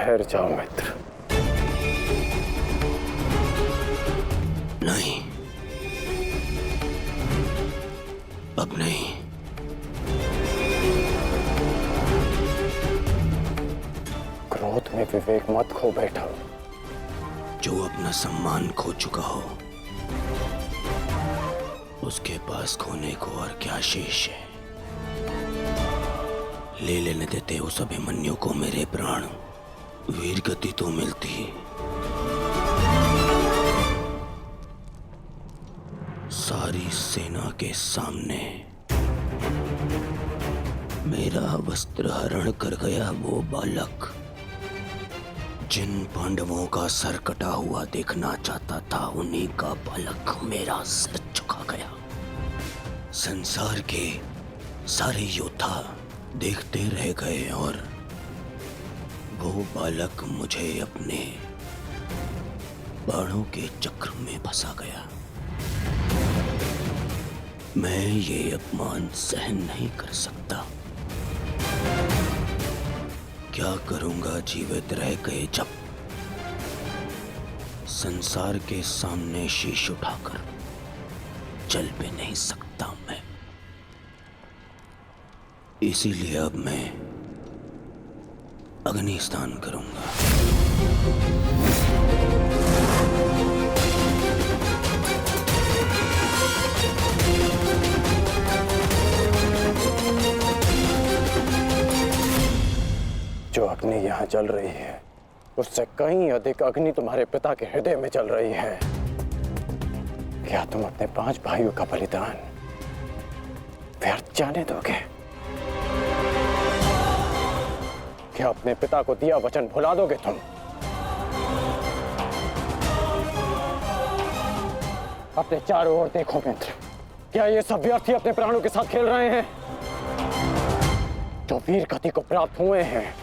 ठहर जाओ मित्र। नहीं, अब नहीं। क्रोध में विवेक मत खो बैठा। जो अपना सम्मान खो चुका हो उसके पास खोने को और क्या शेष है। ले लेने देते उस अभिमन्यु को मेरे प्राण, वीर गति तो मिलती। सारी सेना के सामने मेरा वस्त्र हरण कर गया वो बालक, जिन पांडवों का सर कटा हुआ देखना चाहता था उन्हीं का बालक मेरा सर झुका गया। संसार के सारे योद्धा देखते रह गए और वो बालक मुझे अपने बाणों के चक्र में फंसा गया। मैं ये अपमान सहन नहीं कर सकता। क्या करूंगा जीवित रह गए जब संसार के सामने शीश उठाकर चल भी नहीं सकता मैं। इसीलिए अब मैं अग्नि स्नान करूंगा। जो अग्नि यहाँ जल रही है उससे कहीं अधिक अग्नि तुम्हारे पिता के हृदय में जल रही है। क्या तुम अपने 5 भाइयों का बलिदान व्यर्थ जाने दोगे? क्या अपने पिता को दिया वचन भुला दोगे तुम? अपने चारों ओर देखो मित्र, क्या ये सब व्यर्थी अपने प्राणों के साथ खेल रहे हैं? जो वीर गति को प्राप्त हुए हैं,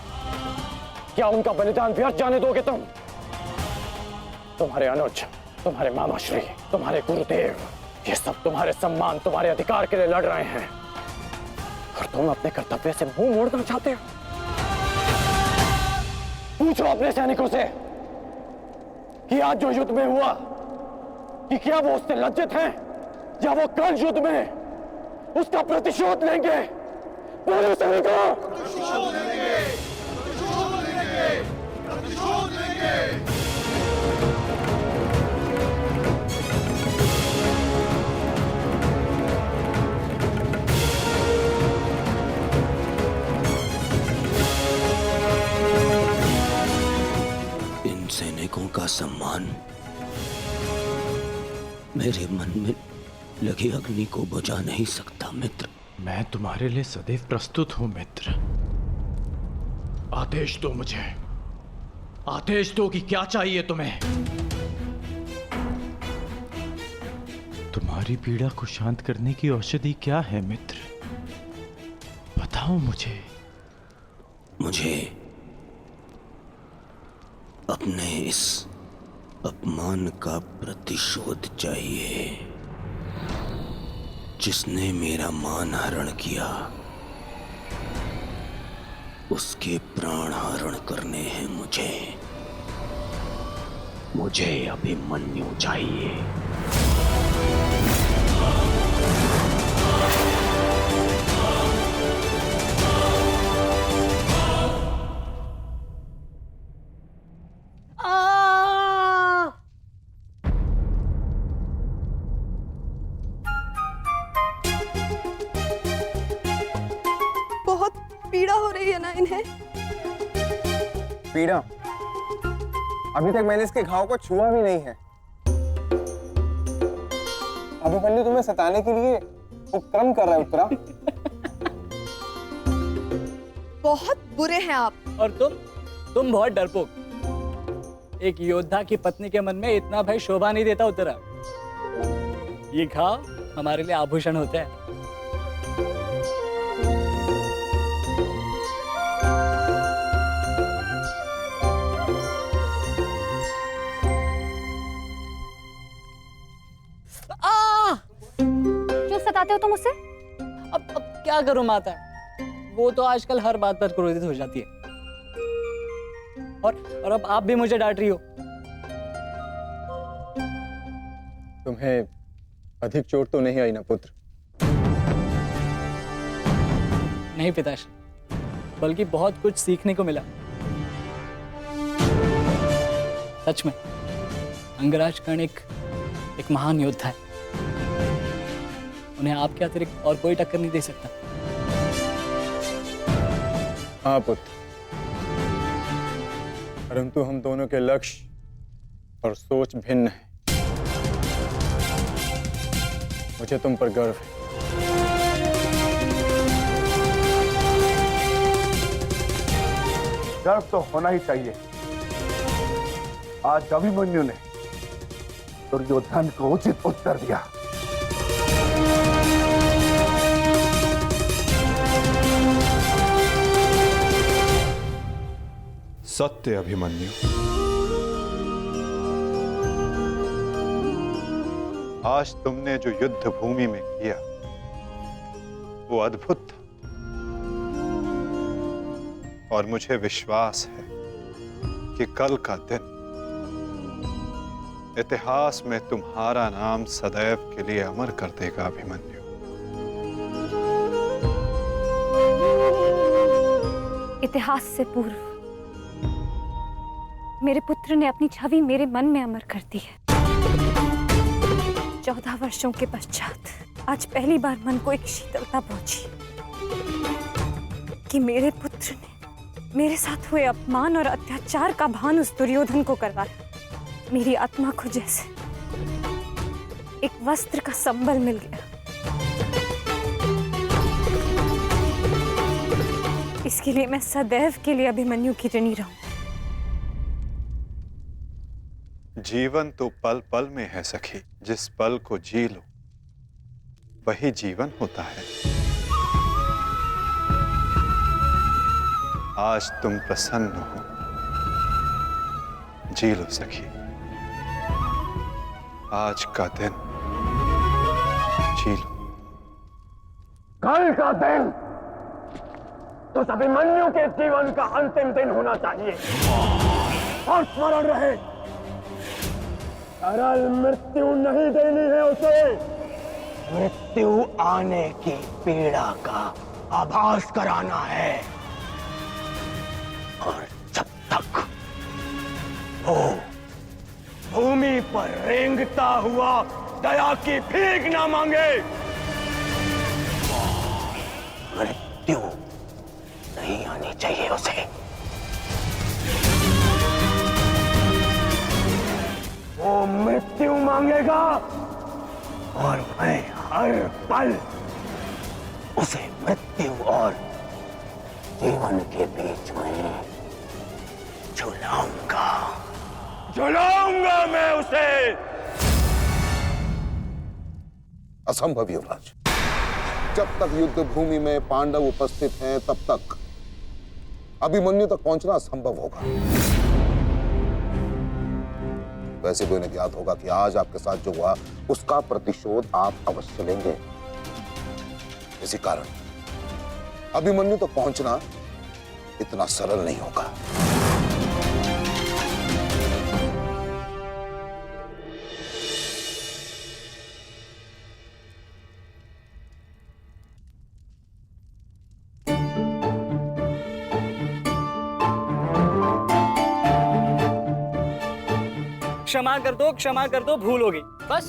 क्या उनका बलिदान व्यर्थ जाने दोगे तुम? तुम्हारे अनुज, तुम्हारे मामाश्री, तुम्हारे गुरुदेव, ये सब तुम्हारे सम्मान, तुम्हारे अधिकार के लिए लड़ रहे हैं और तुम अपने कर्तव्य से मुंह मोड़ना चाहते हो। पूछो अपने सैनिकों से कि आज जो युद्ध में हुआ कि क्या वो उससे लज्जित हैं या वो कल युद्ध में उसका प्रतिशोध लेंगे? बोलो सैनिकों। प्रतिशोध लेंगे, प्रतिशोध लेंगे, प्रतिशोध लेंगे। इन सैनिकों का सम्मान मेरे मन में लगी अग्नि को बुझा नहीं सकता मित्र। मैं तुम्हारे लिए सदैव प्रस्तुत हूं मित्र। आदेश दो मुझे, आदेश दो कि क्या चाहिए तुम्हें। तुम्हारी पीड़ा को शांत करने की औषधि क्या है मित्र? बताओ मुझे। मुझे अपने इस अपमान का प्रतिशोध चाहिए। जिसने मेरा मान हरण किया उसके प्राण हरण करने हैं मुझे। मुझे अभिमन्यु चाहिए। पीड़ा हो रही है ना इन्हें? पीड़ा? अभी तक मैंने इसके घाव को छुआ भी नहीं है। अभिमन्यु तुम्हें सताने के लिए उपक्रम कर रहा है उत्तरा। बहुत बुरे हैं आप। और तुम बहुत डरपोक। एक योद्धा की पत्नी के मन में इतना भय शोभा नहीं देता उत्तरा। ये घाव हमारे लिए आभूषण होता है। क्यों सताते हो तुम उसे? अब क्या करूं माता, वो तो आजकल हर बात पर क्रोधित हो जाती है। और अब आप भी मुझे डांट रही हो। तुम्हें अधिक चोट तो नहीं आई ना पुत्र? नहीं पिताश्री, बल्कि बहुत कुछ सीखने को मिला। सच में अंगराज कर्ण एक महान योद्धा है। उन्हें आपके अतिरिक्त और कोई टक्कर नहीं दे सकता। हाँ पुत्र, परंतु हम दोनों के लक्ष्य और सोच भिन्न हैं। मुझे तुम पर गर्व है। गर्व तो होना ही चाहिए। आज अभिमन्यु ने दुर्योधन को उचित उत्तर दिया। सत्य अभिमन्यु, आज तुमने जो युद्ध भूमि में किया वो अद्भुत था, और मुझे विश्वास है कि कल का दिन इतिहास में तुम्हारा नाम सदैव के लिए अमर कर देगा अभिमन्यु। इतिहास से पूर्व मेरे पुत्र ने अपनी छवि मेरे मन में अमर कर दी है। 14 वर्षों के पश्चात आज पहली बार मन को एक शीतलता पहुंची कि मेरे पुत्र ने मेरे साथ हुए अपमान और अत्याचार का भान उस दुर्योधन को करवाया। मेरी आत्मा को जैसे एक वस्त्र का संबल मिल गया। इसके लिए मैं सदैव के लिए अभिमन्यु की ऋणी रहूं। जीवन तो पल पल में है सखी, जिस पल को जी लो वही जीवन होता है। आज तुम प्रसन्न हो, जी लो सखी, आज का दिन जी लो। कल का दिन तो अभिमन्यु के जीवन का अंतिम दिन होना चाहिए। और स्मरण रहे, सरल मृत्यु नहीं देनी है उसे। मृत्यु आने की पीड़ा का आभास कराना है। और जब तक वो भूमि पर रेंगता हुआ दया की भीख ना मांगे, मृत्यु नहीं आनी चाहिए उसे। वो मृत्यु मांगेगा और मैं हर पल उसे मृत्यु और जीवन के बीच में झुलाऊंगा मैं उसे। असंभव युवराज, जब तक युद्ध भूमि में पांडव उपस्थित हैं तब तक अभिमन्यु तक पहुंचना असंभव होगा। वैसे भी उन्हें ज्ञात होगा कि आज आपके साथ जो हुआ उसका प्रतिशोध आप अवश्य लेंगे। इसी कारण अभिमन्यु तक पहुंचना इतना सरल नहीं होगा। क्षमा कर दो, भूल हो गई बस।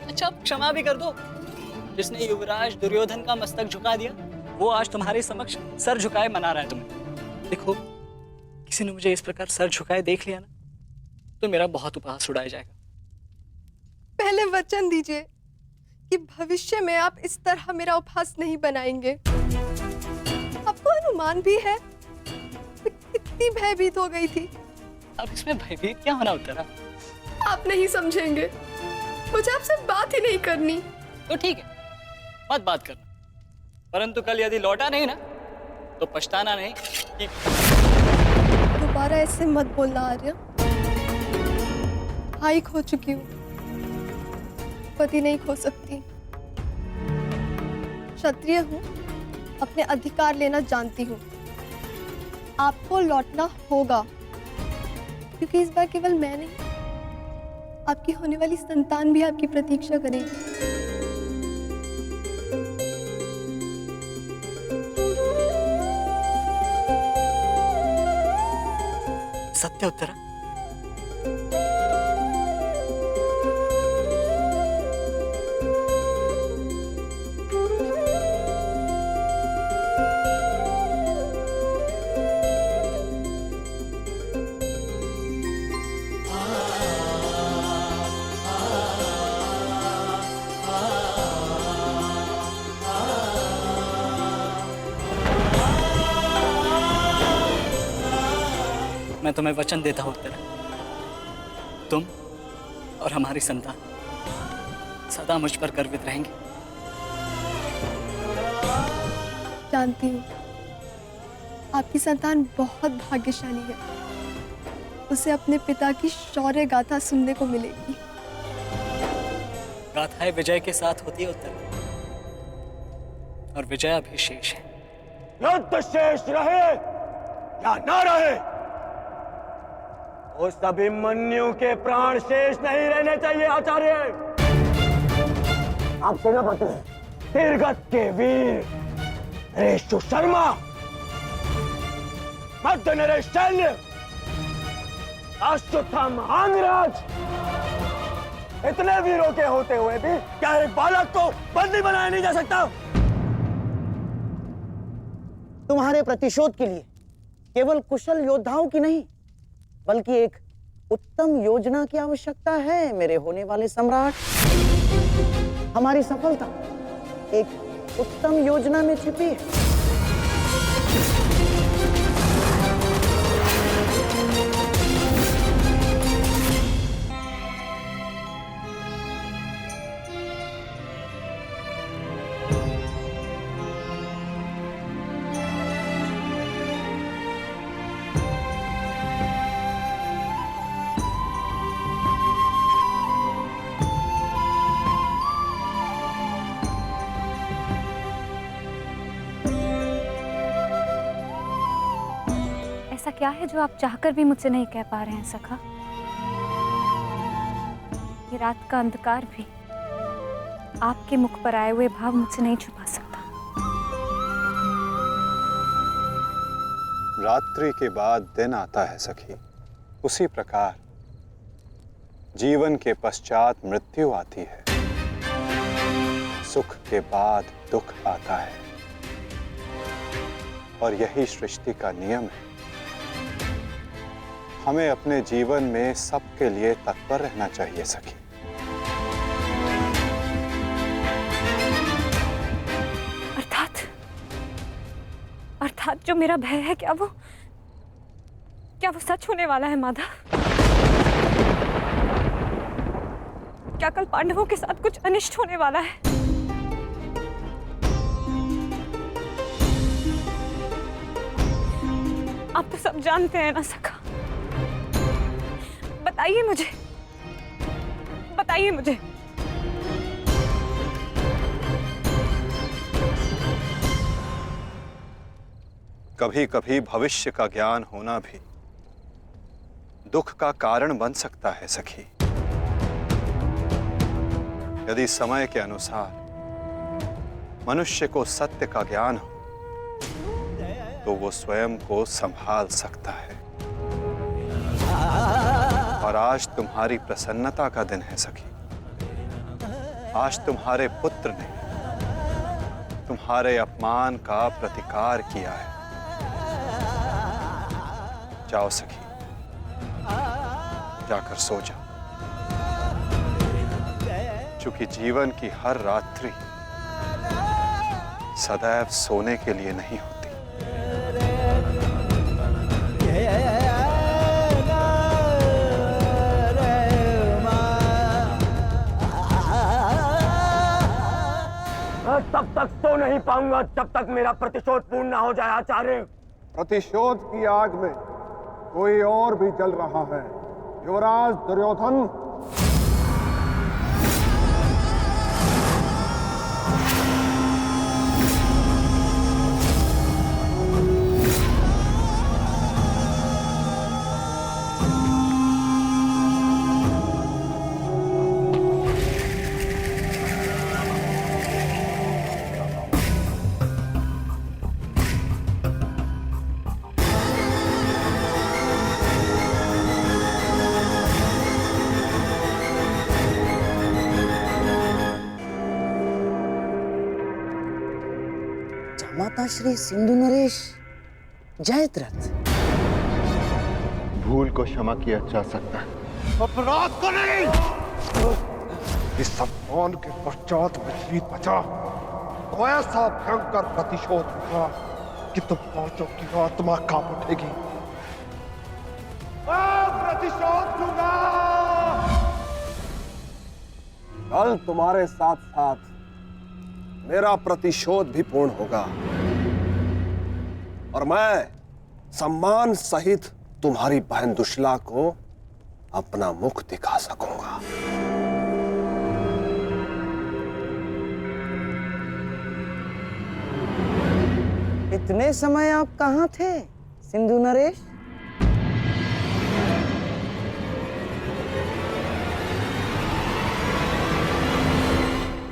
अच्छा, क्षमा भी कर दो। जिसने युवराज दुर्योधन का मस्तक झुका दिया वो आज तुम्हारे समक्ष सर झुकाए मना रहा है तुम्हें। देखो, किसी ने मुझे इस प्रकार सर झुकाए देख लिया ना तो मेरा बहुत उपहास उड़ाया जाएगा। पहले वचन दीजिए कि भविष्य में आप इस तरह मेरा उपहास नहीं बनाएंगे। आपको अनुमान भी है मैं कितनी भयभीत हो गई थी। अब इसमें भयभीत क्या होना उत्तरा? आप नहीं समझेंगे, मुझे आपसे बात ही नहीं करनी। तो ठीक है, मत बात करना, परंतु कल यदि लौटा नहीं ना तो पछताना नहीं कि... दोबारा ऐसे मत बोलना आर्य। भाई खो चुकी हूँ, पति नहीं खो सकती। क्षत्रिय हूँ, अपने अधिकार लेना जानती हूँ। आपको लौटना होगा, क्योंकि इस बार केवल मैं नहीं, आपकी होने वाली संतान भी आपकी प्रतीक्षा करेगी। सत्य उत्तरा, मैं तुम्हें वचन देता हूं उत्तरा, तुम और हमारी संतान सदा मुझ पर गर्वित रहेंगे। जानती हूँ आपकी संतान बहुत भाग्यशाली है, उसे अपने पिता की शौर्य गाथा सुनने को मिलेगी। गाथाएं विजय के साथ होती है उत्तरा, और विजय अभी शेष है। युद्ध शेष रहे या ना रहे, उस अभिमन्यु के प्राण शेष नहीं रहने चाहिए आचार्य। आप सेनापति तीरगत के वीर रेशु शर्मा, मध्य नरेश शैल्य, अश्वत्थामा अंगराज, इतने वीरों के होते हुए भी क्या एक बालक को बंदी बनाया नहीं जा सकता? तुम्हारे प्रतिशोध के लिए केवल कुशल योद्धाओं की नहीं, बल्कि एक उत्तम योजना की आवश्यकता है मेरे होने वाले सम्राट। हमारी सफलता एक उत्तम योजना में छिपी है। ऐसा क्या है जो आप चाहकर भी मुझसे नहीं कह पा रहे हैं सखा? ये रात का अंधकार भी आपके मुख पर आए हुए भाव मुझसे नहीं छुपा सकता। रात्रि के बाद दिन आता है सखी, उसी प्रकार जीवन के पश्चात मृत्यु आती है, सुख के बाद दुख आता है, और यही सृष्टि का नियम है। हमें अपने जीवन में सबके लिए तत्पर रहना चाहिए सखी। अर्थात जो मेरा भय है, क्या वो सच होने वाला है माधव? क्या कल पांडवों के साथ कुछ अनिष्ट होने वाला है? आप तो सब जानते हैं ना सखा। बताइए मुझे, बताइए मुझे। कभी कभी भविष्य का ज्ञान होना भी दुख का कारण बन सकता है सखी। यदि समय के अनुसार मनुष्य को सत्य का ज्ञान हो तो वो स्वयं को संभाल सकता है। और आज तुम्हारी प्रसन्नता का दिन है सखी। आज तुम्हारे पुत्र ने तुम्हारे अपमान का प्रतिकार किया है। जाओ सखी, जाकर सो जाओ, क्योंकि जीवन की हर रात्रि सदैव सोने के लिए नहीं होती। मैं तब तक सो नहीं पाऊंगा जब तक मेरा प्रतिशोध पूर्ण ना हो जाए आचार्य। प्रतिशोध की आग में कोई और भी जल रहा है। युवराज दुर्योधन, जामाता श्री सिंधु नरेश जयद्रथ। भूल को क्षमा किया जा सकता है, अपराध को नहीं। इस सम्मान के पश्चात मछली बचा तो ऐसा भयंकर प्रतिशोध होगा कि तुम पांचों की आत्मा कांप उठेगी। प्रतिशोध लूंगा। कल तुम्हारे साथ साथ मेरा प्रतिशोध भी पूर्ण होगा और मैं सम्मान सहित तुम्हारी बहन दुशला को अपना मुख दिखा सकूंगा। इतने समय आप कहाँ थे सिंधु नरेश?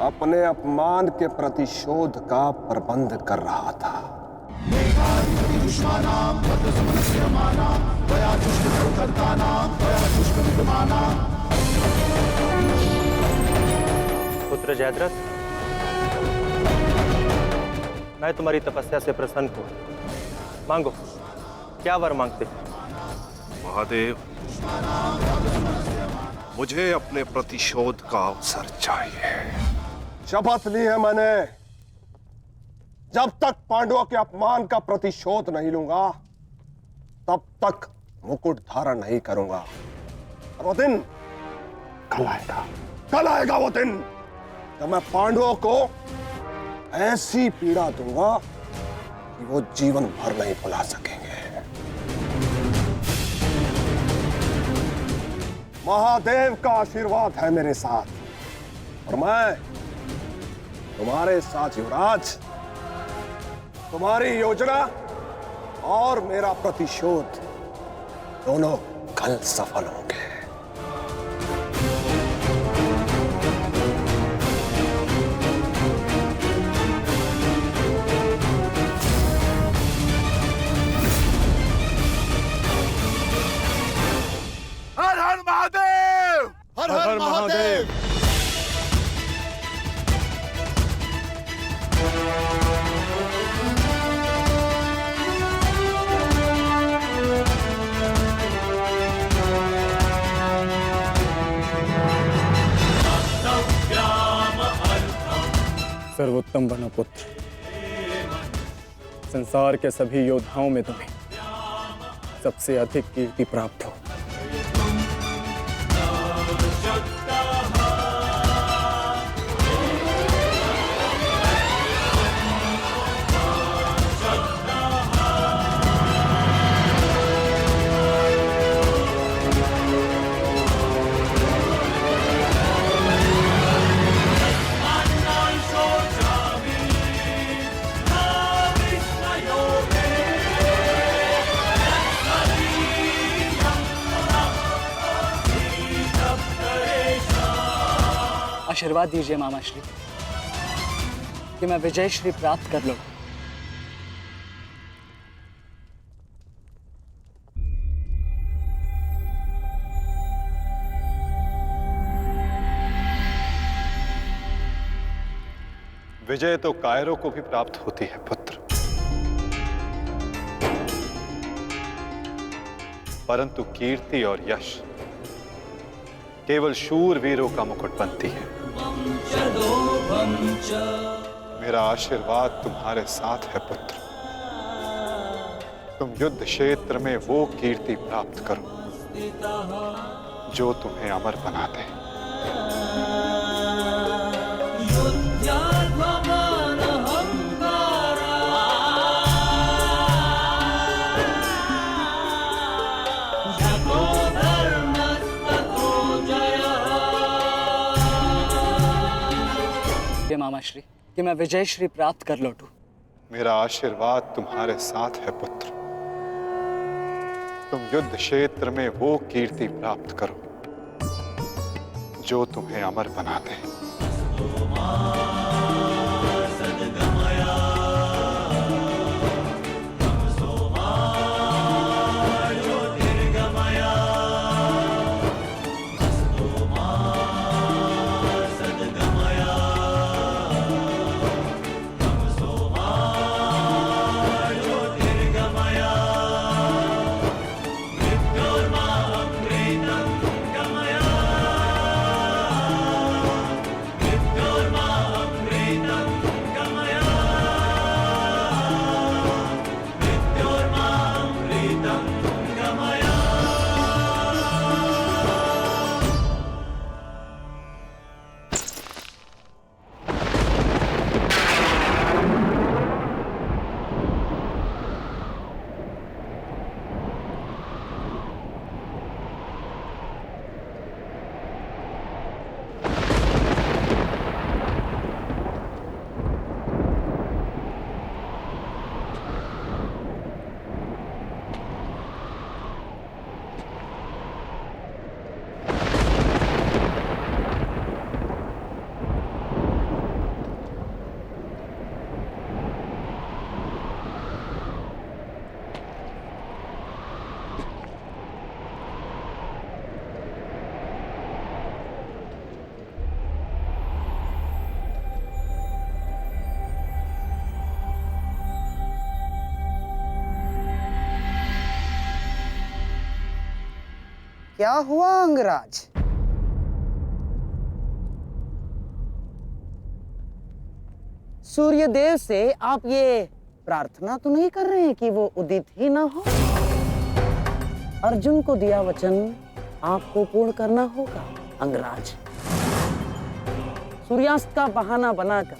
अपने अपमान के प्रतिशोध का प्रबंध कर रहा था। पुत्र जयद्रथ, मैं तुम्हारी तपस्या से प्रसन्न हूं। मांगो, क्या वर मांगते हो? महादेव, मुझे अपने प्रतिशोध का अवसर चाहिए। शपथ ली है मैंने, जब तक पांडवों के अपमान का प्रतिशोध नहीं लूंगा तब तक मुकुट धारण नहीं करूंगा। और वो दिन कल आएगा, कल आएगा वो दिन जब मैं पांडवों को ऐसी पीड़ा दूंगा कि वो जीवन भर नहीं भुला सकेंगे। महादेव का आशीर्वाद है मेरे साथ और मैं तुम्हारे साथ युवराज। तुम्हारी योजना और मेरा प्रतिशोध दोनों कल सफल होंगे। हर हर महादेव, हर हर महादेव। सर्वोत्तम वनपुत्र, संसार के सभी योद्धाओं में तुम्हें सबसे अधिक कीर्ति प्राप्त हो। आशीर्वाद दीजिए मामा श्री कि मैं विजय श्री प्राप्त कर लूं। विजय तो कायरों को भी प्राप्त होती है पुत्र, परंतु कीर्ति और यश केवल शूर वीरों का मुकुट बनती है। मेरा आशीर्वाद तुम्हारे साथ है पुत्र। तुम युद्ध क्षेत्र में वो कीर्ति प्राप्त करो जो तुम्हें अमर बना दे। मामा श्री कि मैं विजय श्री प्राप्त कर लौटूं। मेरा आशीर्वाद तुम्हारे साथ है पुत्र। तुम युद्ध क्षेत्र में वो कीर्ति प्राप्त करो जो तुम्हें अमर बना दे। क्या हुआ अंगराज? सूर्यदेव से आप ये प्रार्थना तो नहीं कर रहे हैं कि वो उदित ही ना हो? अर्जुन को दिया वचन आपको पूर्ण करना होगा अंगराज। सूर्यास्त का बहाना बनाकर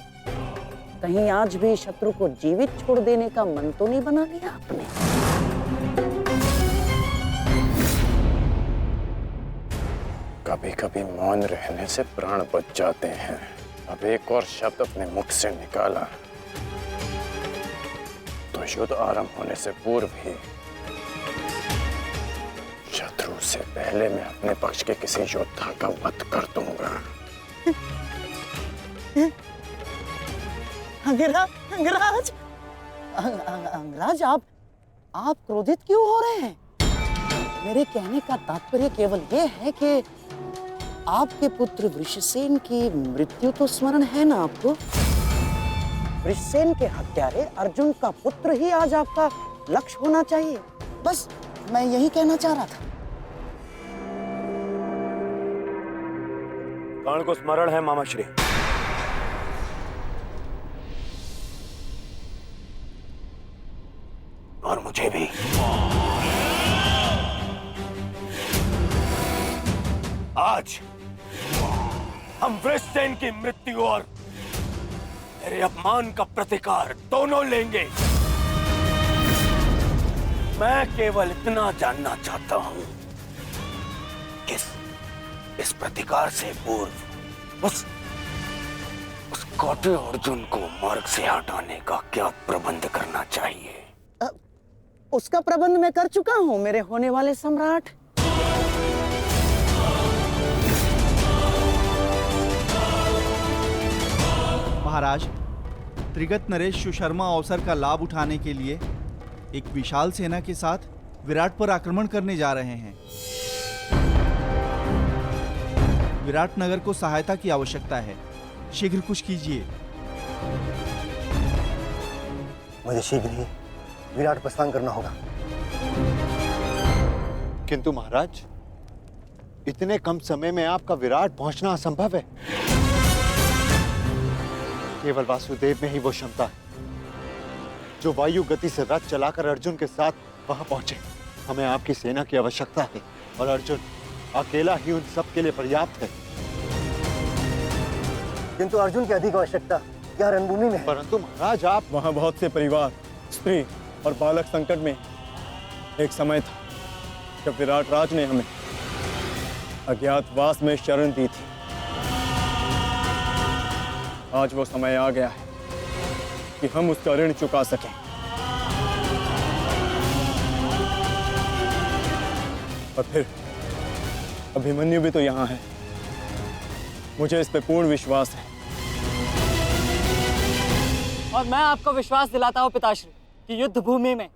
कहीं आज भी शत्रु को जीवित छोड़ देने का मन तो नहीं बना लिया आपने? कभी कभी मौन रहने से प्राण बच जाते हैं। अब एक और शब्द अपने मुख से निकाला तो युद्ध आरंभ होने से पूर्व ही शत्रु से पहले मैं अपने पक्ष के किसी योद्धा का वध कर दूंगा। अंगराज, अंगराज आप क्रोधित क्यों हो रहे हैं? मेरे कहने का तात्पर्य केवल ये है कि आपके पुत्र वृषसेन की मृत्यु तो स्मरण है ना आपको? वृषसेन के हत्यारे अर्जुन का पुत्र ही आज आपका लक्ष्य होना चाहिए। बस मैं यही कहना चाह रहा था। कर्ण को स्मरण है मामा श्री। और मुझे भी। आज हम वृषसेन की मृत्यु और मेरे अपमान का प्रतिकार दोनों लेंगे। मैं केवल इतना जानना चाहता हूं कि इस प्रतिकार से पूर्व उस कौटे अर्जुन को मार्ग से हटाने का क्या प्रबंध करना चाहिए? उसका प्रबंध मैं कर चुका हूं मेरे होने वाले सम्राट। महाराज, त्रिगत नरेश सुशर्मा अवसर का लाभ उठाने के लिए एक विशाल सेना के साथ विराट पर आक्रमण करने जा रहे हैं। विराट नगर को सहायता की आवश्यकता है। शीघ्र कुछ कीजिए। मुझे शीघ्र ही विराट प्रस्थान करना होगा। किंतु महाराज, इतने कम समय में आपका विराट पहुंचना असंभव है। केवल वासुदेव में ही वो क्षमता है जो वायु गति से रथ चलाकर अर्जुन के साथ वहां पहुंचे। हमें आपकी सेना की आवश्यकता है और अर्जुन अकेला ही उन सब के लिए पर्याप्त है। किंतु अर्जुन की अधिक आवश्यकता यहाँ रणभूमि में। परंतु महाराज, आप वहां बहुत से परिवार, स्त्री और बालक संकट में। एक समय था जब विराट राज ने हमें अज्ञातवास में शरण दी थी। आज वो समय आ गया है कि हम उसका ऋण चुका सकें। और फिर अभिमन्यु भी तो यहाँ है। मुझे इस पे पूर्ण विश्वास है। और मैं आपको विश्वास दिलाता हूँ पिताश्री कि युद्ध भूमि में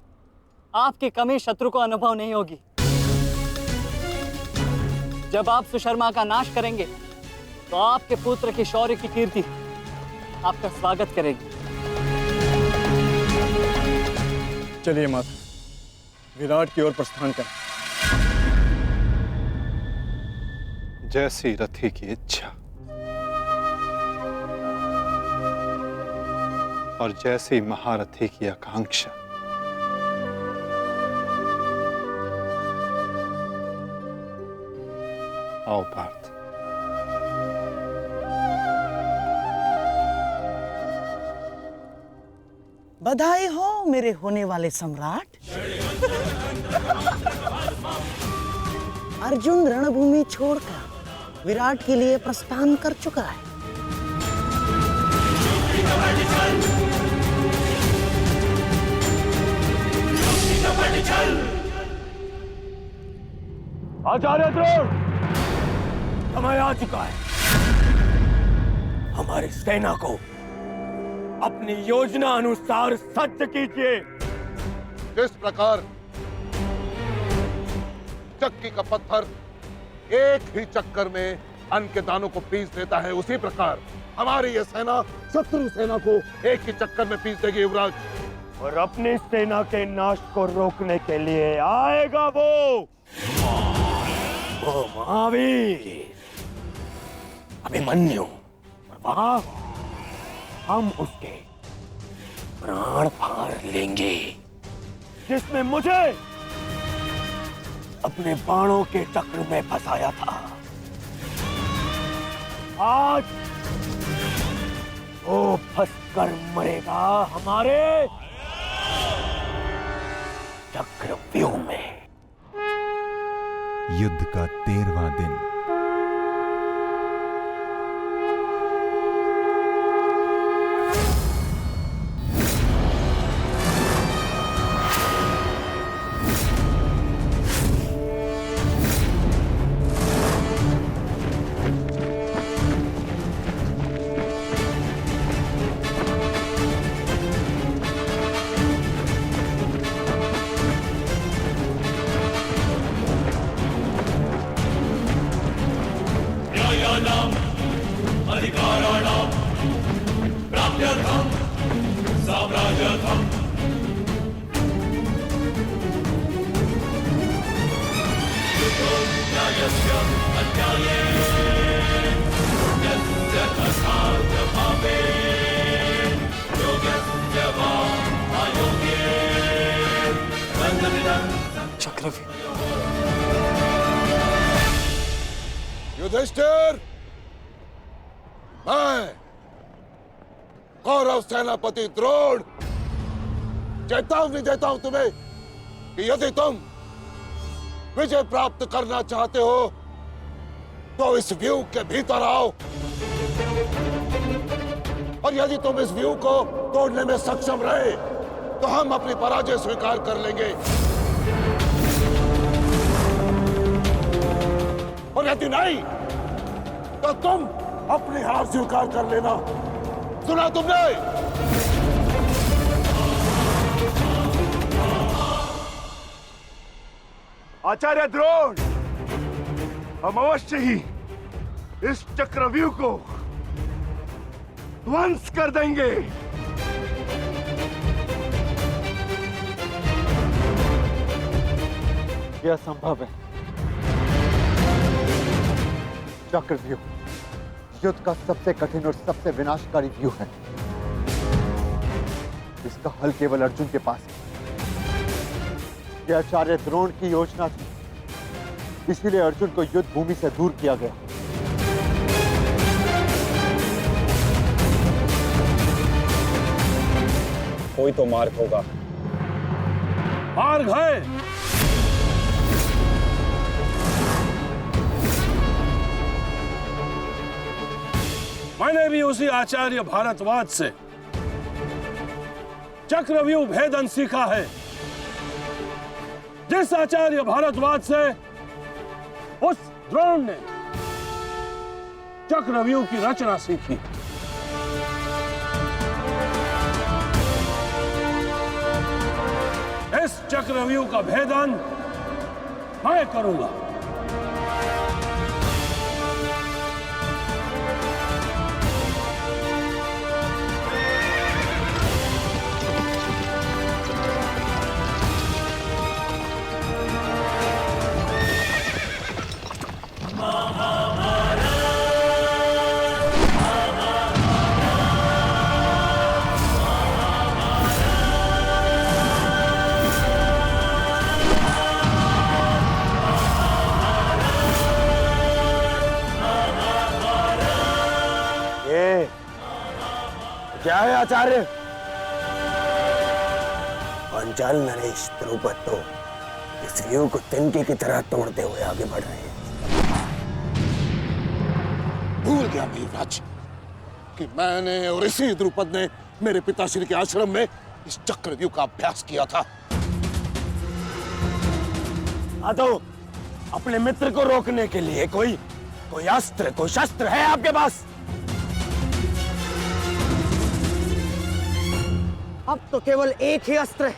आपकी कमी शत्रु को अनुभव नहीं होगी। जब आप सुशर्मा का नाश करेंगे तो आपके पुत्र की शौर्य की कीर्ति आपका स्वागत करेगी। चलिए माता, विराट की ओर प्रस्थान करें। जैसी रथी की इच्छा और जैसी महारथी की आकांक्षा। आओ पार्थ। बधाई हो मेरे होने वाले सम्राट। अर्जुन रणभूमि छोड़कर विराट के लिए प्रस्थान कर चुका है। आचार्य द्रोण, समय आ चुका है। हमारी सेना को अपनी योजना अनुसार सज्ज कीजिए। किस प्रकार चक्की का पत्थर एक ही चक्कर में अन्न के दानों को पीस देता है, उसी प्रकार हमारी यह सेना शत्रु सेना को एक ही चक्कर में पीस देगी युवराज। और अपनी सेना के नाश को रोकने के लिए आएगा वो वो महावीर अभिमन्यु, और वहां हम उसके प्राण फाड़ लेंगे, जिसने मुझे अपने बाणों के चक्र में फंसाया था। आज वो फंसकर मरेगा हमारे चक्रव्यूह में। युद्ध का 13वां दिन। युधिष्ठिर, मैं कौरव सेनापति द्रोण चेतावनी देता हूं तुम्हें कि यदि तुम विजय प्राप्त करना चाहते हो तो इस व्यूह के भीतर आओ, और यदि तुम इस व्यूह को तोड़ने में सक्षम रहे तो हम अपनी पराजय स्वीकार कर लेंगे, और यदि नहीं तो तुम अपनी हार स्वीकार कर लेना। सुना तुमने? आचार्य द्रोण, हम अवश्य ही इस चक्रव्यूह को ध्वंस कर देंगे। यह संभव है। चक्रव्यूह युद्ध का सबसे कठिन और सबसे विनाशकारी व्यूह है। इसका हल केवल अर्जुन के पास है। यह आचार्य द्रोण की योजना थी, इसीलिए अर्जुन को युद्ध भूमि से दूर किया गया। कोई तो मार्ग होगा। मार्ग है। मैंने भी उसी आचार्य भारद्वाज से चक्रव्यूह भेदन सीखा है, जिस आचार्य भारद्वाज से उस द्रोण ने चक्रव्यूह की रचना सीखी। इस चक्रव्यूह का भेदन मैं करूंगा। क्या है आचार्य? पांचाल नरेश द्रुपद तो इस व्यूह को तिनके की तरह तोड़ते हुए आगे बढ़ रहे हैं। भूल गया मेघराज कि मैंने और इसी द्रुपद ने मेरे पिताश्री के आश्रम में इस चक्रव्यूह का अभ्यास किया था। तो अपने मित्र को रोकने के लिए कोई अस्त्र, कोई शस्त्र है आपके पास? अब तो केवल एक ही अस्त्र है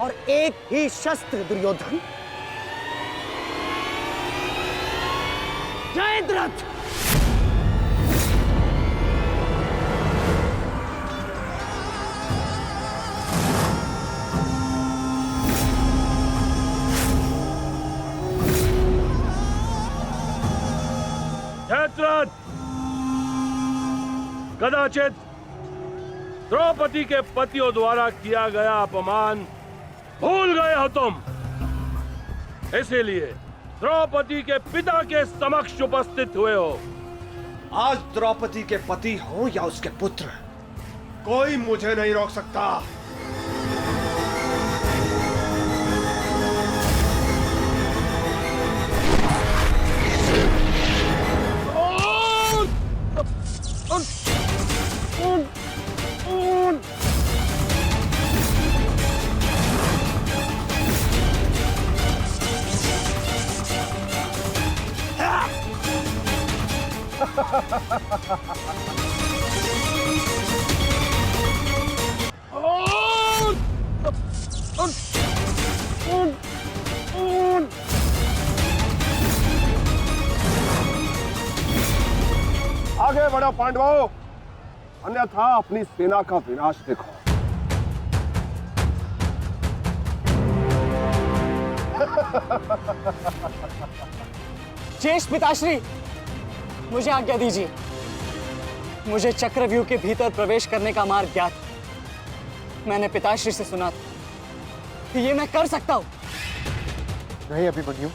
और एक ही शस्त्र दुर्योधन। जयद्रथ! कदाचित द्रौपदी के पतियों द्वारा किया गया अपमान भूल गए हो तुम। इसीलिए द्रौपदी के पिता के समक्ष उपस्थित हुए हो। आज द्रौपदी के पति हो या उसके पुत्र, कोई मुझे नहीं रोक सकता। आगे बढ़ो पांडवों, अन्यथा अपनी सेना का विनाश देखो। ज्येष्ठ पिताश्री, मुझे आज्ञा दीजिए। मुझे चक्रव्यूह के भीतर प्रवेश करने का मार्ग ज्ञात। मैंने पिताश्री से सुना था कि ये मैं कर सकता हूं। नहीं अभिमन्यु,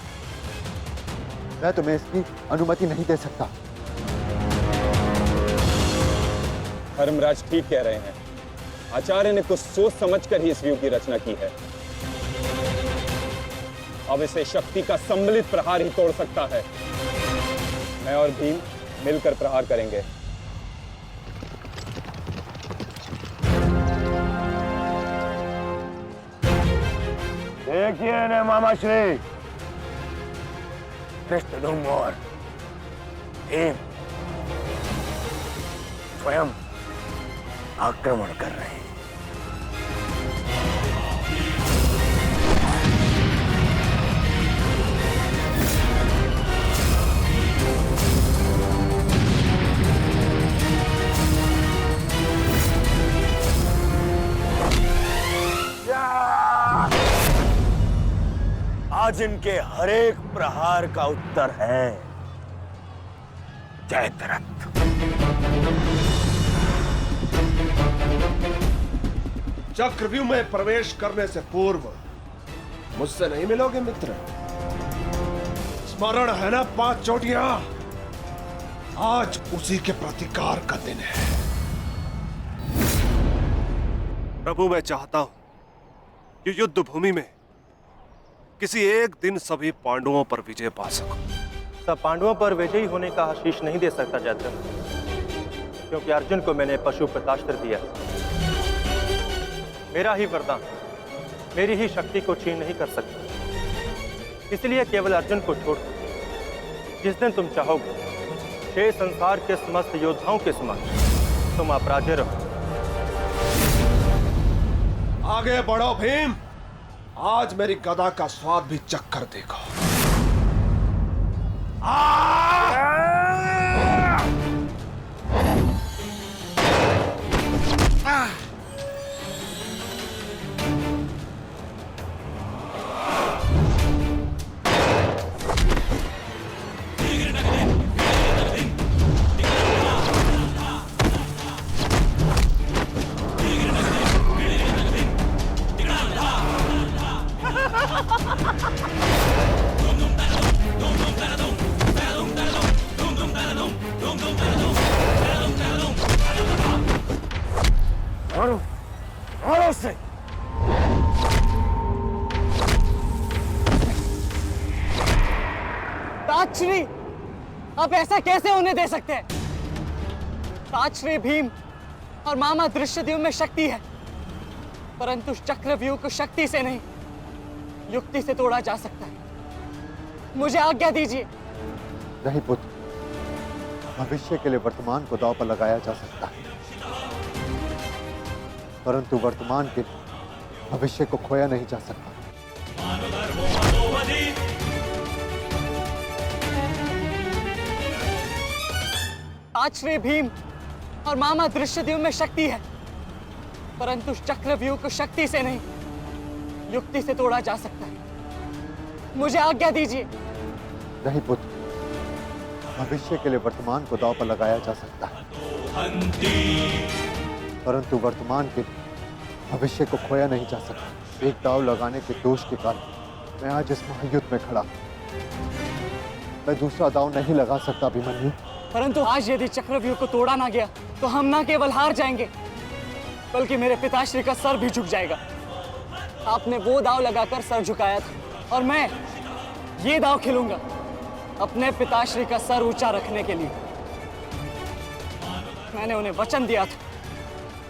मैं तुम्हें इसकी अनुमति नहीं दे सकता। धर्मराज ठीक कह रहे हैं। आचार्य ने कुछ सोच समझकर ही इस व्यूह की रचना की है। अब इसे शक्ति का सम्मिलित प्रहार ही तोड़ सकता है। मैं और भीम मिलकर प्रहार करेंगे। देखिए ने मामा श्री, कृष्ण और भीम स्वयं आक्रमण कर रहे हैं। आज इनके हर एक प्रहार का उत्तर है जयद्रथ। चक्रव्यूह में प्रवेश करने से पूर्व मुझसे नहीं मिलोगे मित्र? स्मरण है ना 5 चोटियां? आज उसी के प्रतिकार का दिन है। प्रभु, मैं चाहता हूं कि युद्ध भूमि में किसी एक दिन सभी पांडवों पर विजय पा सकूं। सब पांडवों पर विजयी होने का आशीष नहीं दे सकता जयद्रथ, क्योंकि अर्जुन को मैंने पशुपतास्त्र दिया। मेरा ही वरदान मेरी ही शक्ति को छीन नहीं कर सकता। इसलिए केवल अर्जुन को छोड़ जिस दिन तुम चाहोगे, 6 संसार के समस्त योद्धाओं के समक्ष तुम अपराजय रहो। आगे बढ़ो भीम, आज मेरी गदा का स्वाद भी चक्कर देखो। मारो से। ताजश्री, आप ऐसा कैसे होने दे सकते हैं? ताजश्री भीम और मामा दृश्यद्युम्न में शक्ति है, परंतु चक्रव्यूह को शक्ति से नहीं, युक्ति से तोड़ा जा सकता है। मुझे आज्ञा दीजिए। नहीं पुत्र, भविष्य के लिए वर्तमान को दांव पर लगाया जा सकता है, परंतु वर्तमान के लिए भविष्य को खोया नहीं जा सकता। ताजश्री भीम और मामा दृश्यद्युम्न में शक्ति है, परंतु चक्रव्यूह को शक्ति से नहीं, युक्ति से तोड़ा जा सकता है। मुझे आज्ञा दीजिए। नहीं पुत्र, भविष्य के लिए वर्तमान को दांव पर लगाया जा सकता है, परंतु वर्तमान के लिए भविष्य को खोया नहीं जा सकता। एक दाव लगाने के दोष के कारण मैं आज इस महायुद्ध में खड़ा हूं। मैं दूसरा दाव नहीं लगा सकता अभिमन्यु। परंतु आज यदि चक्रव्यूह को तोड़ा ना गया तो हम ना केवल हार जाएंगे बल्कि मेरे पिताश्री का सर भी झुक जाएगा। आपने वो दाव लगाकर सर झुकाया था और मैं ये दाव खेलूंगा अपने पिताश्री का सर ऊंचा रखने के लिए। मैंने उन्हें वचन दिया था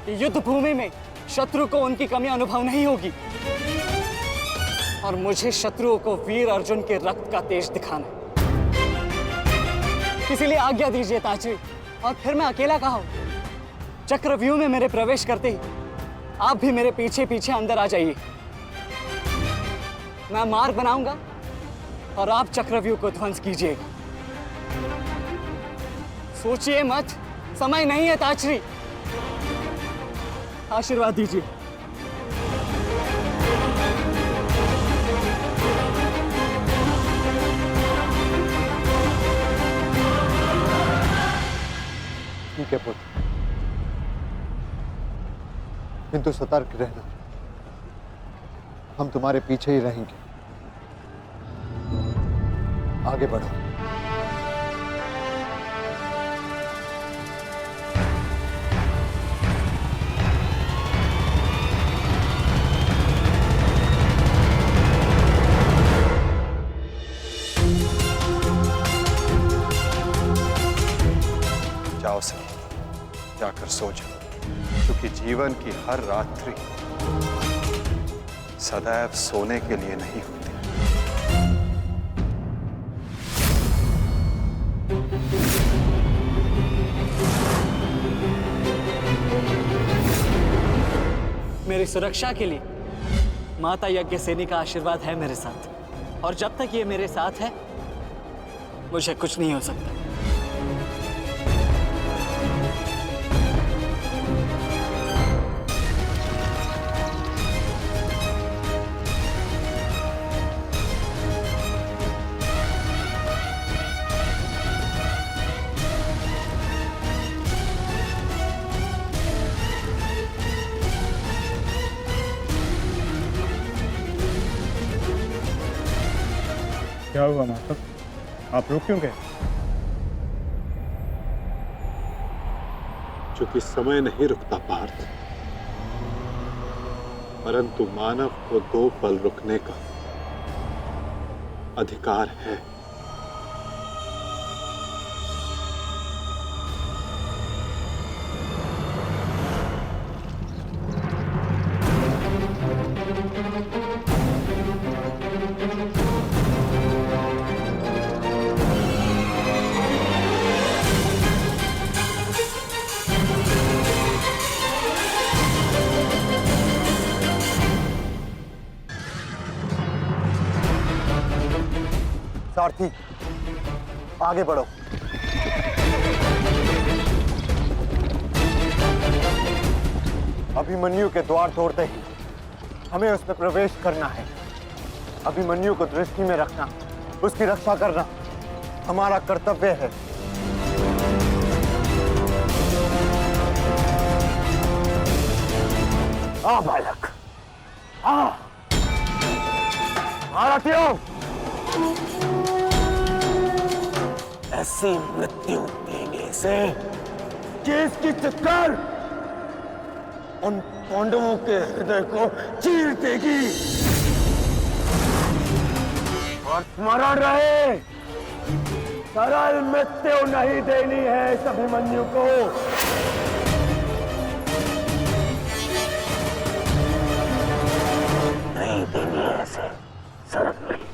कि युद्ध भूमि में शत्रु को उनकी कमी अनुभव नहीं होगी और मुझे शत्रुओं को वीर अर्जुन के रक्त का तेज दिखाना है। इसीलिए आज्ञा दीजिए ताजी, और फिर मैं अकेला कहाँ हूं? चक्रव्यूह में मेरे प्रवेश करते ही आप भी मेरे पीछे पीछे अंदर आ जाइए। मैं मार्ग बनाऊंगा और आप चक्रव्यूह को ध्वंस कीजिएगा। सोचिए मत, समय नहीं है ताजश्री। आशीर्वाद दीजिए। ठीक है पुत्र, किंतु सतर्क रहना। हम तुम्हारे पीछे ही रहेंगे। आगे बढ़ो। जाओ सही, जाकर सो जाओ, क्योंकि जीवन की हर रात्रि सदैव सोने के लिए नहीं होती। मेरी सुरक्षा के लिए माता यज्ञसेनी का आशीर्वाद है मेरे साथ, और जब तक ये मेरे साथ है मुझे कुछ नहीं हो सकता। क्या हुआ माता? आप रुक क्यों गए? चूंकि समय नहीं रुकता पार्थ, परंतु मानव को 2 पल रुकने का अधिकार है। सारथी, आगे बढ़ो। अभिमन्यु के द्वार तोड़ते ही हमें उसमें प्रवेश करना है। अभिमन्यु को दृष्टि में रखना, उसकी रक्षा करना हमारा कर्तव्य है। आ बालक, आ भारतीयों, ऐसी मृत्यु देने से कि इसकी चित्कार उन पांडवों के हृदय को चीर देगी। और स्मरण रहे, सरल मृत्यु नहीं देनी है इस अभिमन्यु को। नहीं देनी है ऐसे सरल मृत्यु।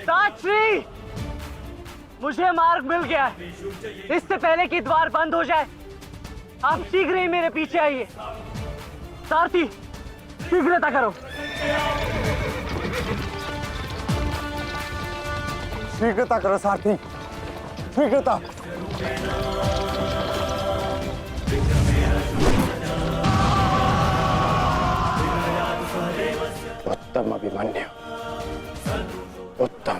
ताजश्री, मुझे मार्ग मिल गया है। इससे पहले कि द्वार बंद हो जाए, आप शीघ्र ही मेरे पीछे आइए। सारथी शीघ्रता करो। शीघ्रता करो सारथी, शीघ्रता। उत्तम अभिमन्यु, उत्तम।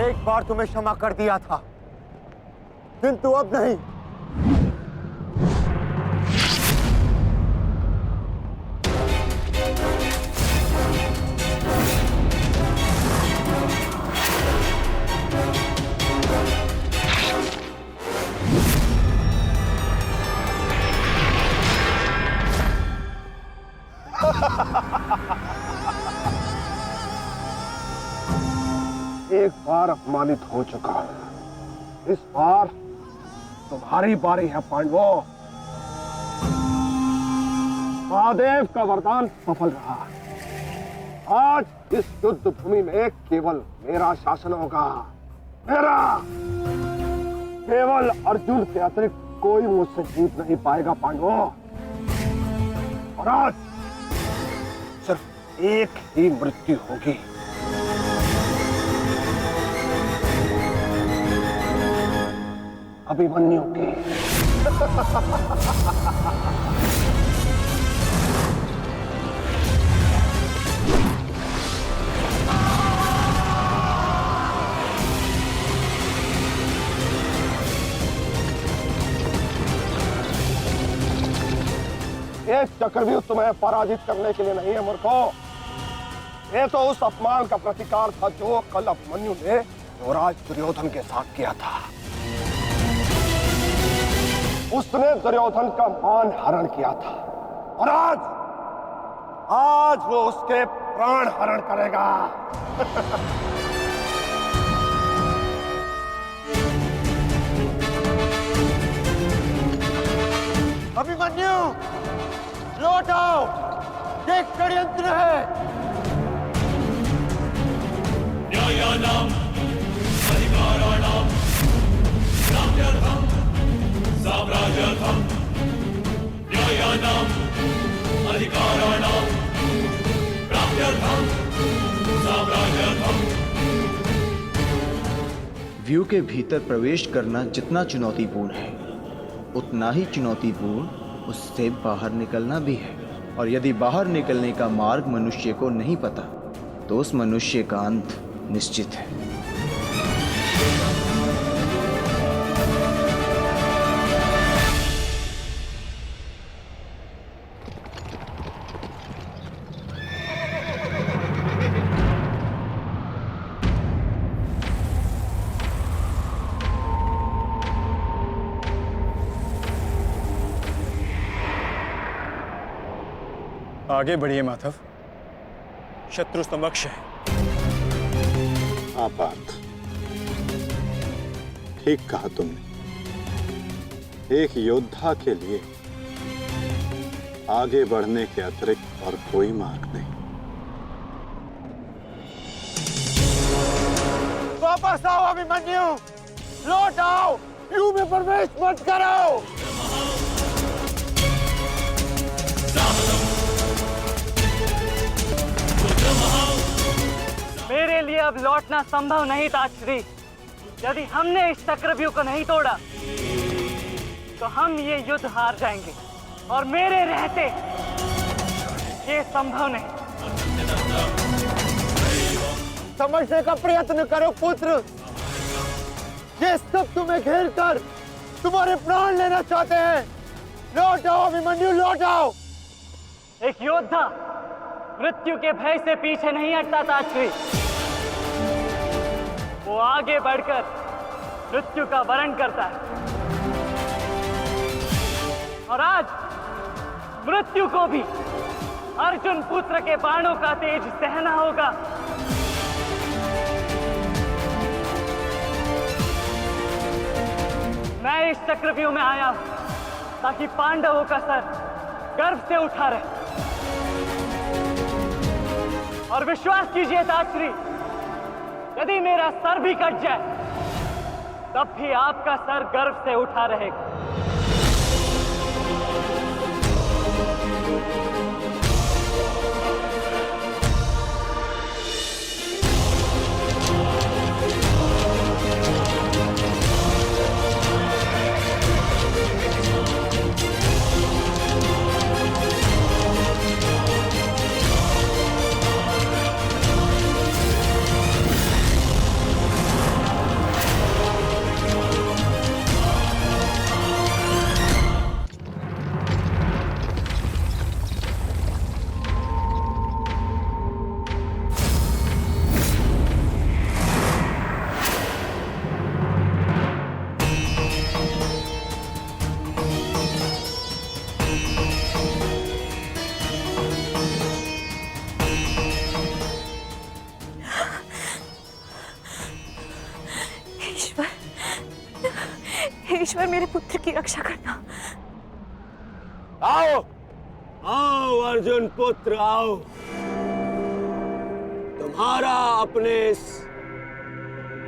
एक बार तुम्हें क्षमा कर दिया था, किंतु अब नहीं। एक बार अपमानित हो चुका हूं, इस बार तुम्हारी बारी है पांडवों। महादेव का वरदान सफल रहा। आज इस युद्ध भूमि में केवल मेरा शासन होगा, मेरा। केवल अर्जुन के अतिरिक्त कोई मुझसे जीत नहीं पाएगा पांडवों। और आज सिर्फ एक ही मृत्यु होगी। अभिमन्यु की। एक चक्रव्यूह तुम्हें पराजित करने के लिए नहीं है मूर्खों। ये तो उस अपमान का प्रतिकार था जो कल अभिमन्यु ने युवराज दुर्योधन के साथ किया था। उसने दुर्योधन का मान हरण किया था और आज वो उसके प्राण हरण करेगा। अभिमन्यु, लौट आओ, ये षड्यंत्र है। न्यायानाम अधिकाराणाम राज्यार्थम साम्राज्यार्थम न्यायानाम अधिकाराणाम राज्यार्थम साम्राज्यार्थम। व्यू के भीतर प्रवेश करना जितना चुनौतीपूर्ण है, उतना ही चुनौतीपूर्ण उससे बाहर निकलना भी है। और यदि बाहर निकलने का मार्ग मनुष्य को नहीं पता तो उस मनुष्य का अंत निश्चित है। आगे बढ़िए माधव, शत्रु समक्ष है। आपात, ठीक कहा तुमने। एक योद्धा के लिए आगे बढ़ने के अतिरिक्त और कोई मार्ग नहीं। वापस आओ अभिमन्यु, लौट आओ, व्यू में प्रवेश मत करो। मेरे लिए अब लौटना संभव नहीं था श्री। यदि हमने इस चक्रव्यूह को नहीं तोड़ा तो हम ये युद्ध हार जाएंगे और मेरे रहते ये संभव नहीं। समझने का प्रयत्न करो पुत्र, ये सब तुम्हें घेर कर तुम्हारे प्राण लेना चाहते हैं। लौट आओ अभिमन्यु, लौट आओ। एक योद्धा मृत्यु के भय से पीछे नहीं हटता था श्री। वो आगे बढ़कर मृत्यु का वरण करता है और आज मृत्यु को भी अर्जुन पुत्र के बाणों का तेज सहना होगा। मैं इस चक्रव्यूह में आया हूं ताकि पांडवों का सर गर्व से उठा रहे। और विश्वास कीजिए ताजश्री, यदि मेरा सर भी कट जाए तब भी आपका सर गर्व से उठा रहेगा। ईश्वर, मेरे पुत्र की रक्षा करना। आओ आओ अर्जुन पुत्र आओ, तुम्हारा अपने इस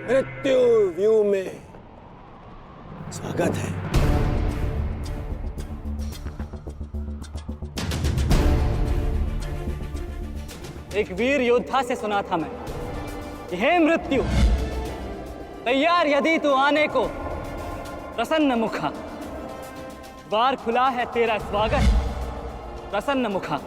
मृत्यु व्यू में स्वागत है। एक वीर योद्धा से सुना था मैं कि हे मृत्यु, तैयार यदि तू आने को, प्रसन्न मुखा, द्वार खुला है तेरा स्वागत, प्रसन्न मुखा।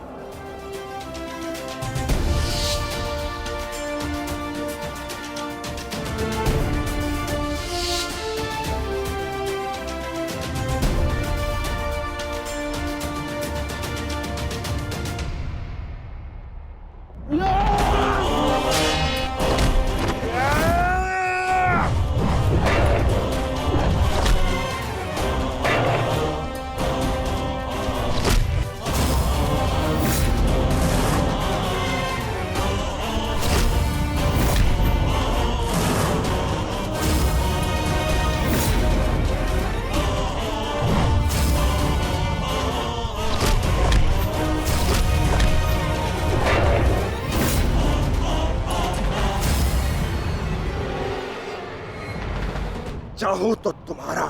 चाहूं तो तुम्हारा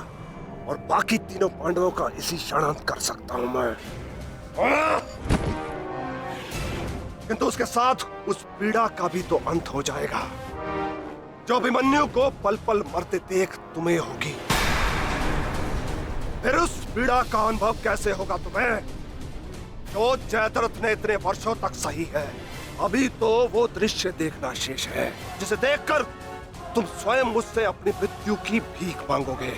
और बाकी तीनों पांडवों का इसी क्षण अंत कर सकता हूं मैं, किंतु उसके साथ उस पीड़ा का भी तो अंत हो जाएगा जो अभिमन्यु को पल पल मरते देख तुम्हें होगी। फिर उस पीड़ा का अनुभव कैसे होगा तुम्हें जो जयद्रथ ने इतने वर्षों तक सही है। अभी तो वो दृश्य देखना शेष है जिसे देखकर तुम स्वयं मुझसे अपनी मृत्यु की भीख मांगोगे।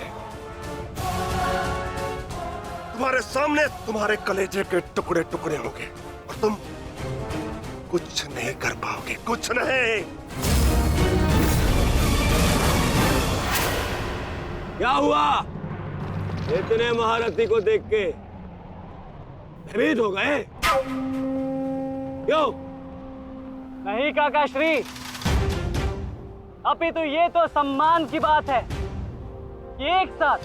तुम्हारे सामने तुम्हारे कलेजे के टुकड़े टुकड़े होंगे और तुम कुछ नहीं कर पाओगे, कुछ नहीं। क्या हुआ? इतने महारथी को देख के भयभीत हो गए? क्यों? नहीं काका श्री, अपितु ये तो सम्मान की बात है कि एक साथ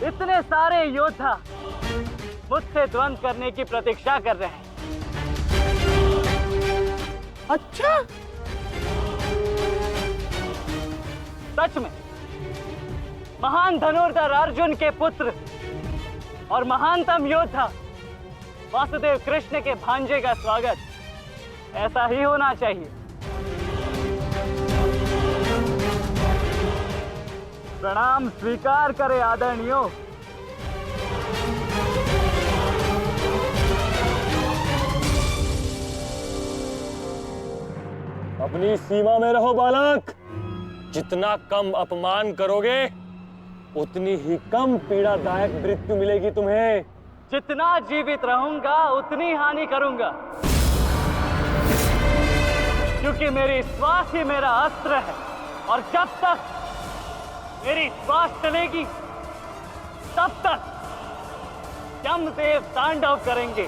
इतने सारे योद्धा मुझसे द्वंद्व करने की प्रतीक्षा कर रहे हैं। अच्छा, सच में महान धनुर्धर अर्जुन के पुत्र और महानतम योद्धा वासुदेव कृष्ण के भांजे का स्वागत ऐसा ही होना चाहिए। प्रणाम स्वीकार करे आदरणीयों। अपनी सीमा में रहो बालक। जितना कम अपमान करोगे उतनी ही कम पीड़ादायक मृत्यु मिलेगी तुम्हें। जितना जीवित रहूंगा उतनी हानि करूंगा, क्योंकि मेरी श्वास ही मेरा अस्त्र है और जब तक मेरी श्वास चलेगी तब तक यमदेव तांडव करेंगे।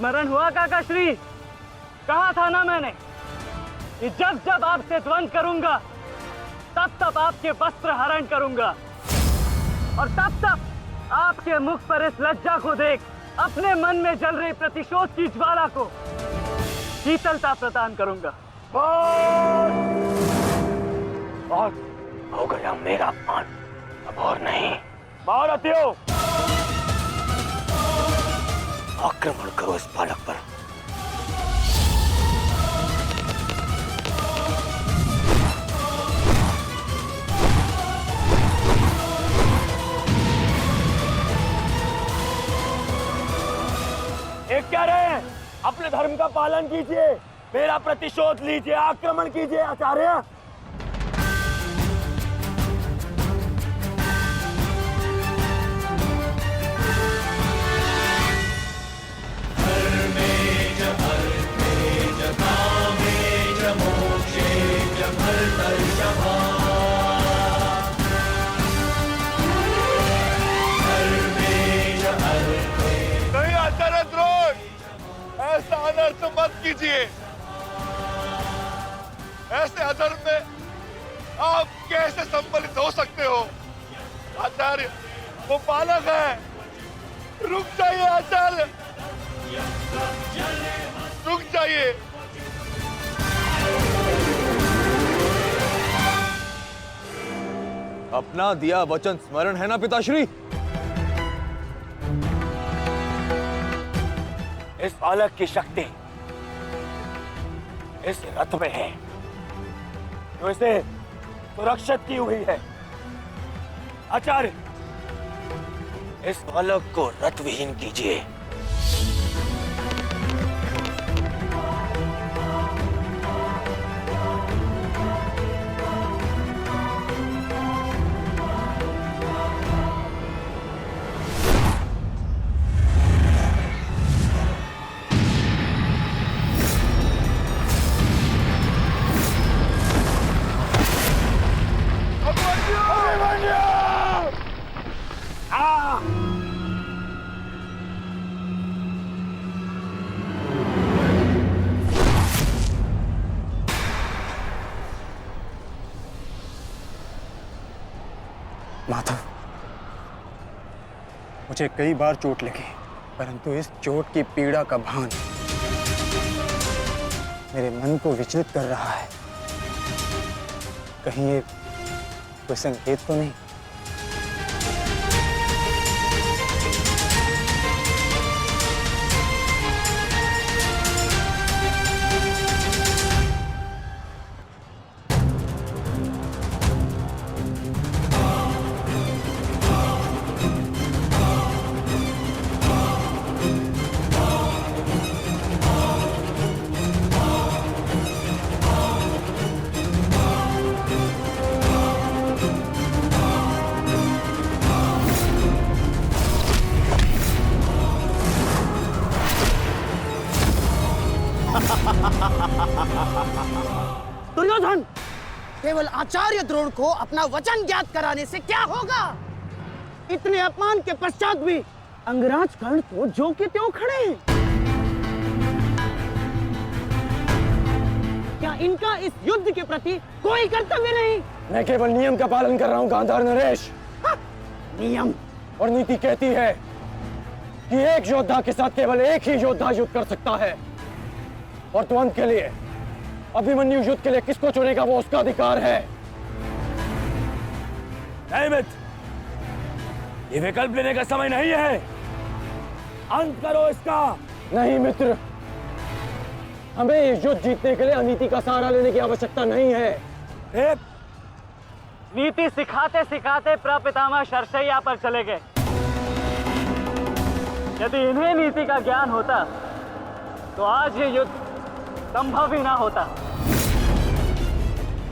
स्मरण हुआ काकाश्री? कहा था ना मैंने कि जब जब आपसे द्वंद करूंगा तब तब आपके वस्त्र हरण करूंगा, और तब तब आपके मुख पर इस लज्जा को देख अपने मन में जल रही प्रतिशोध की ज्वाला को शीतलता प्रदान करूंगा। और हो गया मेरा अपमान, अब और नहीं। महारथियों, आक्रमण करो इस बालक पर। एक क्या रहे हैं? अपने धर्म का पालन कीजिए, मेरा प्रतिशोध लीजिए, आक्रमण कीजिए आचार्य। नहीं आचार्य द्रोण, ऐसा अनर्थ मत कीजिए। ऐसे अधर्म में आप कैसे सम्मिलित हो सकते हो? आचार्य, वो बालक है। रुक जाइए आचार्य, रुक जाइए। अपना दिया वचन स्मरण है ना पिताश्री? इस बालक की शक्ति इस रथ में है जो इसे सुरक्षित की हुई है। आचार्य, इस बालक को रथ विहीन कीजिए। माधव, मुझे कई बार चोट लगी, परंतु इस चोट की पीड़ा का भान मेरे मन को विचलित कर रहा है। कहीं ये कोई संकेत तो नहीं? दुर्योधन, केवल आचार्य द्रोण को अपना वचन ज्ञात कराने से क्या होगा? इतने अपमान के पश्चात भी अंगराज कर्ण तो जो के त्यों खड़े हैं। क्या इनका इस युद्ध के प्रति कोई कर्तव्य नहीं? मैं केवल नियम का पालन कर रहा हूं गांधार नरेश। नियम और नीति कहती है कि एक योद्धा के साथ केवल एक ही योद्धा युद्ध कर सकता है, और द्वंद के लिए अभिमन्यु युद्ध के लिए किसको चुनेगा वो उसका अधिकार है। नहीं मित्र, ये विकल्प लेने का समय नहीं है। अंत करो इसका। नहीं मित्र, हमें ये युद्ध जीतने के लिए अनीति का सहारा लेने की आवश्यकता नहीं है। नीति सिखाते सिखाते प्रपितामह शरशैया पर चले गए। यदि इन्हें नीति का ज्ञान होता तो आज ये युद्ध संभव ही ना होता।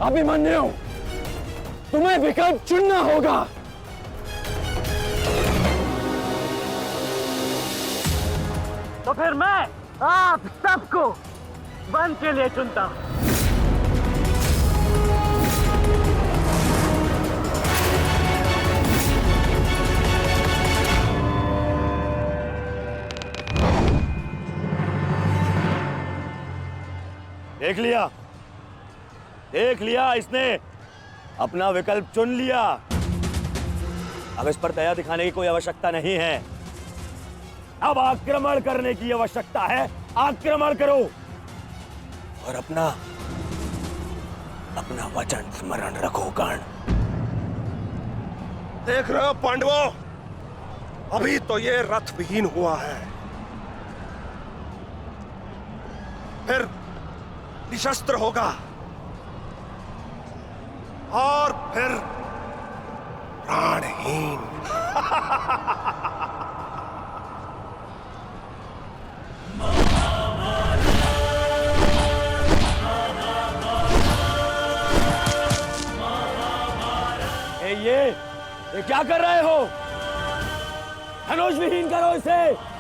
अभिमन्यु, तुम्हें विकल्प चुनना होगा। तो फिर मैं आप सबको वन के लिए चुनता हूं। देख लिया इसने अपना विकल्प चुन लिया। अब इस पर दया दिखाने की कोई आवश्यकता नहीं है। अब आक्रमण करने की आवश्यकता है। आक्रमण करो और अपना वचन स्मरण रखो कर्ण। देख रहे हो पांडवों, अभी तो ये रथ विहीन हुआ है, फिर निशस्त्र होगा और फिर प्राणहीन। ये क्या कर रहे हो? धनुष विहीन करो इसे।